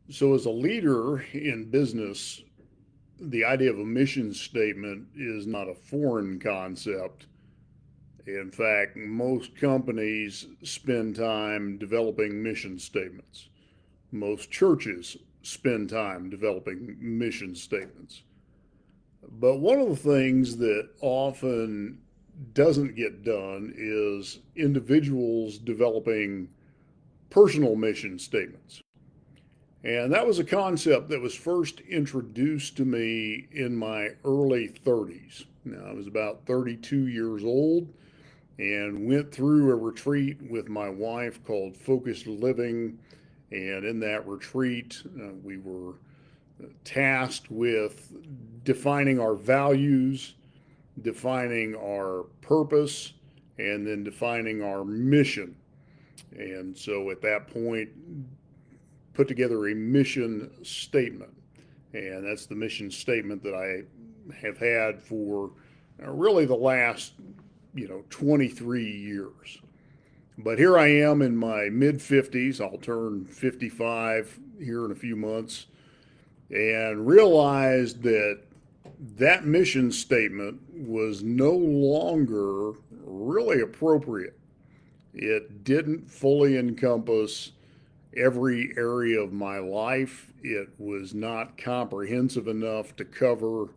So, as a leader in business, the idea of a mission statement is not a foreign concept. In fact, most companies spend time developing mission statements. Most churches spend time developing mission statements. But one of the things that often doesn't get done is individuals developing personal mission statements. And that was a concept that was first introduced to me in my early 30s. Now, I was about 32 years old and went through a retreat with my wife called Focused Living. And in that retreat, we were tasked with defining our values, defining our purpose, and then defining our mission. And so at that point, put together a mission statement. And that's the mission statement that I have had for really the last, 23 years. But here I am in my mid 50s. I'll turn 55 here in a few months and realized that that mission statement was no longer really appropriate. It didn't fully encompass every area of my life. It was not comprehensive enough to cover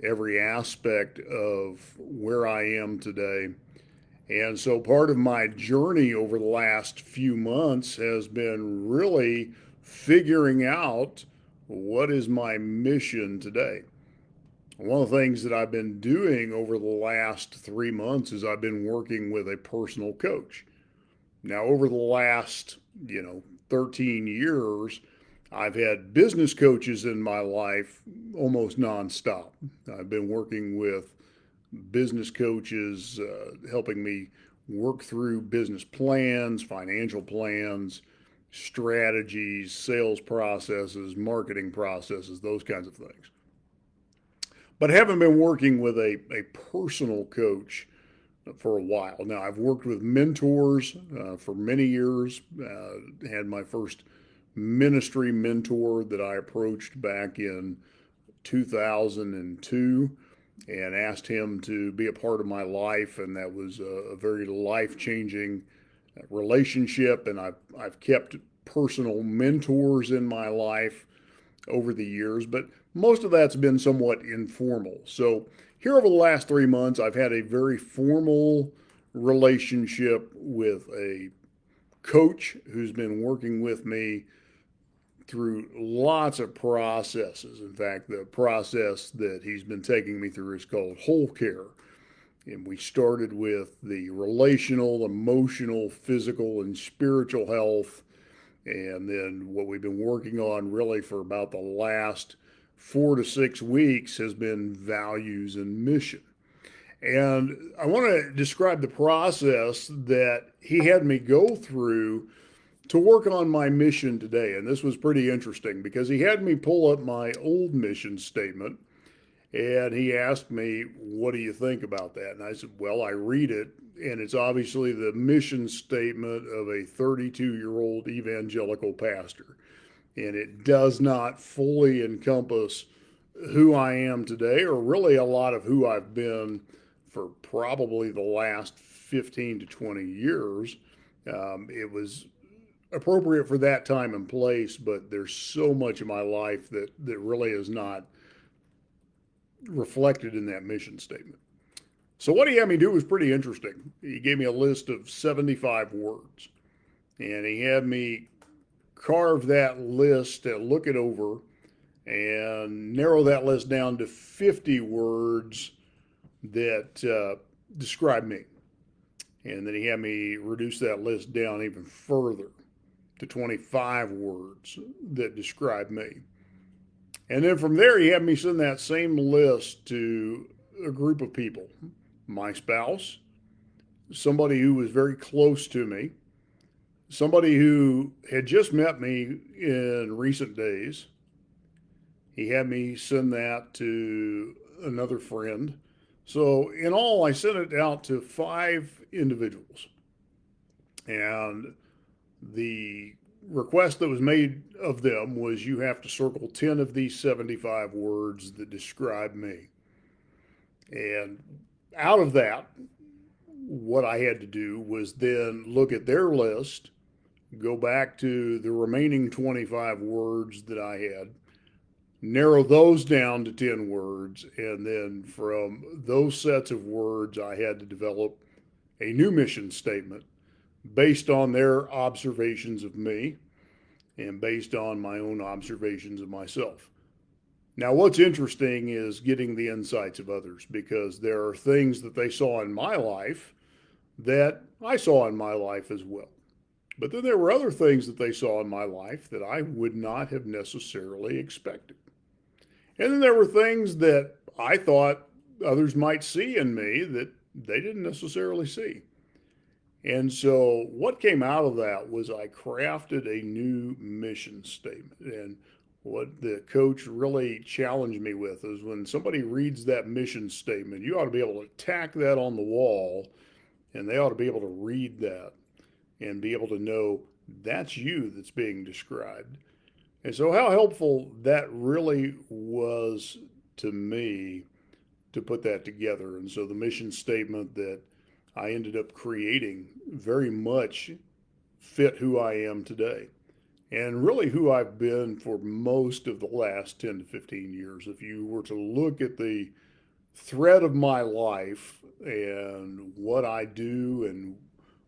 every aspect of where I am today. And so part of my journey over the last few months has been really figuring out what is my mission today. One of the things that I've been doing over the last 3 months is I've been working with a personal coach. Now, over the last, 13 years, I've had business coaches in my life almost nonstop. I've been working with business coaches, helping me work through business plans, financial plans, strategies, sales processes, marketing processes, those kinds of things. But I haven't been working with a personal coach for a while. Now, I've worked with mentors for many years, had my first ministry mentor that I approached back in 2002 and asked him to be a part of my life. And that was a very life changing relationship. And I've kept personal mentors in my life over the years, but most of that's been somewhat informal. So here over the last 3 months, I've had a very formal relationship with a coach who's been working with me through lots of processes. In fact, the process that he's been taking me through is called whole care. And we started with the relational, emotional, physical, and spiritual health. And then what we've been working on really for about the last 4 to 6 weeks has been values and mission. And I want to describe the process that he had me go through to work on my mission today. And this was pretty interesting because he had me pull up my old mission statement and he asked me, "What do you think about that?" And I said, "Well, I read it, and it's obviously the mission statement of a 32-year-old evangelical pastor. And it does not fully encompass who I am today, or really a lot of who I've been for probably the last 15 to 20 years. It was appropriate for that time and place, but there's so much of my life that really is not reflected in that mission statement." So what he had me do was pretty interesting. He gave me a list of 75 words, and he had me carve that list and look it over and narrow that list down to 50 words that describe me. And then he had me reduce that list down even further to 25 words that describe me. And then from there, he had me send that same list to a group of people: my spouse, somebody who was very close to me, somebody who had just met me in recent days. He had me send that to another friend. So, in all, I sent it out to 5 individuals. And the request that was made of them was you have to circle 10 of these 75 words that describe me. And out of that, what I had to do was then look at their list, go back to the remaining 25 words that I had, narrow those down to 10 words, and then from those sets of words, I had to develop a new mission statement based on their observations of me and based on my own observations of myself. Now, what's interesting is getting the insights of others because there are things that they saw in my life that I saw in my life as well. But then there were other things that they saw in my life that I would not have necessarily expected. And then there were things that I thought others might see in me that they didn't necessarily see. And so what came out of that was I crafted a new mission statement. And what the coach really challenged me with is when somebody reads that mission statement, you ought to be able to tack that on the wall and they ought to be able to read that and be able to know that's you that's being described. And so, how helpful that really was to me to put that together. And so, the mission statement that I ended up creating very much fit who I am today and really who I've been for most of the last 10 to 15 years. If you were to look at the thread of my life and what I do and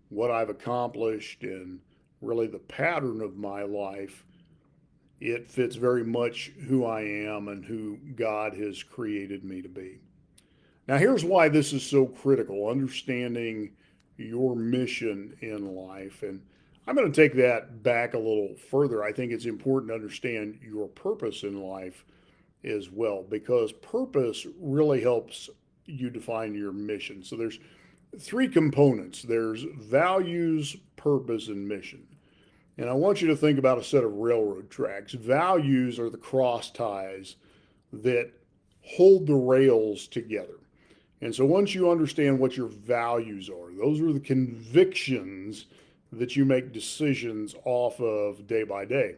what I've accomplished and really the pattern of my life, it fits very much who I am and who God has created me to be. Now, here's why this is so critical, understanding your mission in life. And I'm going to take that back a little further. I think it's important to understand your purpose in life as well, because purpose really helps you define your mission. So there's three components. There's values, purpose, and mission. And I want you to think about a set of railroad tracks. Values are the cross ties that hold the rails together. And so once you understand what your values are, those are the convictions that you make decisions off of day by day.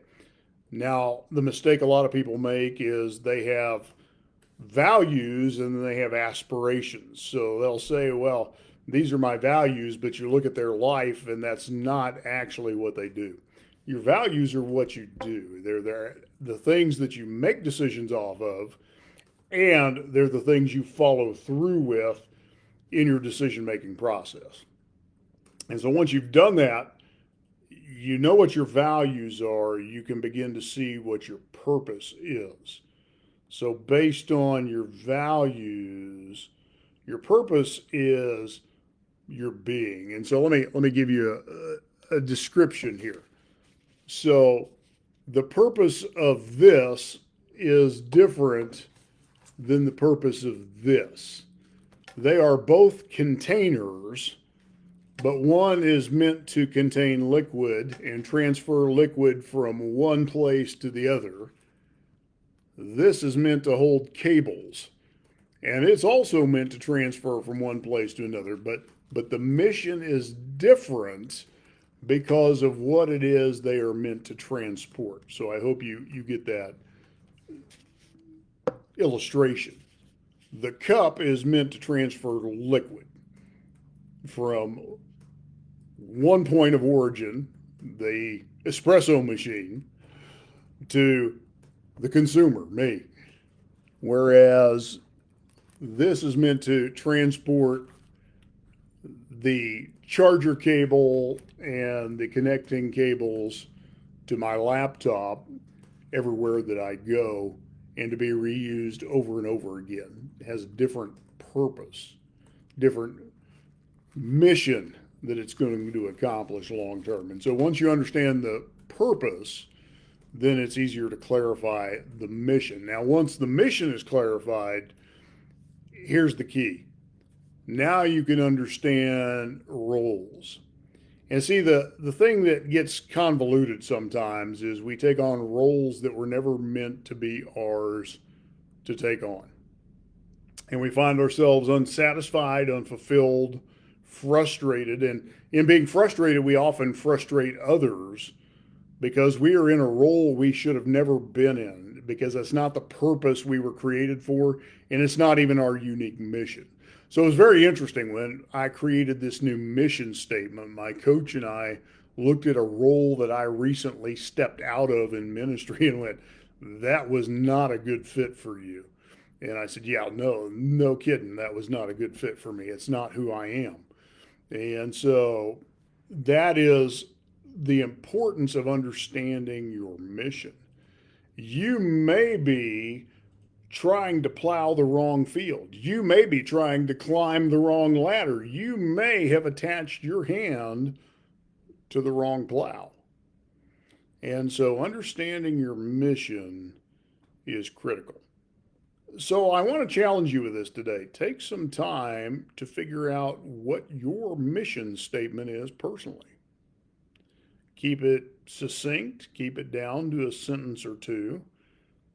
Now, the mistake a lot of people make is they have values and then they have aspirations. So they'll say, well, these are my values, but you look at their life and that's not actually what they do. Your values are what you do. They're the things that you make decisions off of, and they're the things you follow through with in your decision-making process. And so once you've done that, you know what your values are, you can begin to see what your purpose is. So based on your values, your purpose is your being. And so let me give you a description here. So the purpose of this is different than the purpose of this. They are both containers, but one is meant to contain liquid and transfer liquid from one place to the other. This is meant to hold cables, and it's also meant to transfer from one place to another, but the mission is different because of what it is they are meant to transport. So I hope you get that illustration. The cup is meant to transfer liquid from one point of origin, the espresso machine, to the consumer, me. Whereas this is meant to transport the charger cable and the connecting cables to my laptop everywhere that I go and to be reused over and over again. It has a different purpose, different mission that it's going to accomplish long term. And so once you understand the purpose, then it's easier to clarify the mission. Now, once the mission is clarified, here's the key. Now you can understand roles. And see, the thing that gets convoluted sometimes is we take on roles that were never meant to be ours to take on. And we find ourselves unsatisfied, unfulfilled, frustrated. And in being frustrated, we often frustrate others because we are in a role we should have never been in, because that's not the purpose we were created for, and it's not even our unique mission. So it was very interesting when I created this new mission statement. My coach and I looked at a role that I recently stepped out of in ministry and went, that was not a good fit for you. And I said, yeah, no kidding. That was not a good fit for me. It's not who I am. And so that is the importance of understanding your mission. You may be trying to plow the wrong field. You may be trying to climb the wrong ladder. You may have attached your hand to the wrong plow. And so understanding your mission is critical. So I want to challenge you with this today. Take some time to figure out what your mission statement is personally. Keep it succinct, keep it down to a sentence or two.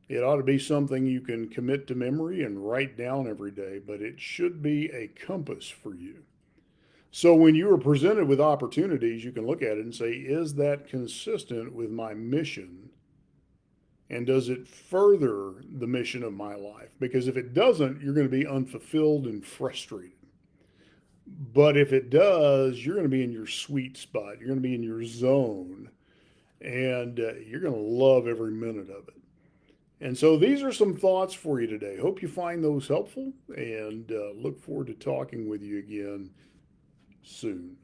It ought to be something you can commit to memory and write down every day, but it should be a compass for you. So when you are presented with opportunities, you can look at it and say, is that consistent with my mission? And does it further the mission of my life? Because if it doesn't, you're going to be unfulfilled and frustrated. But if it does, you're going to be in your sweet spot. You're going to be in your zone, and you're going to love every minute of it. And so these are some thoughts for you today. Hope you find those helpful, and look forward to talking with you again soon.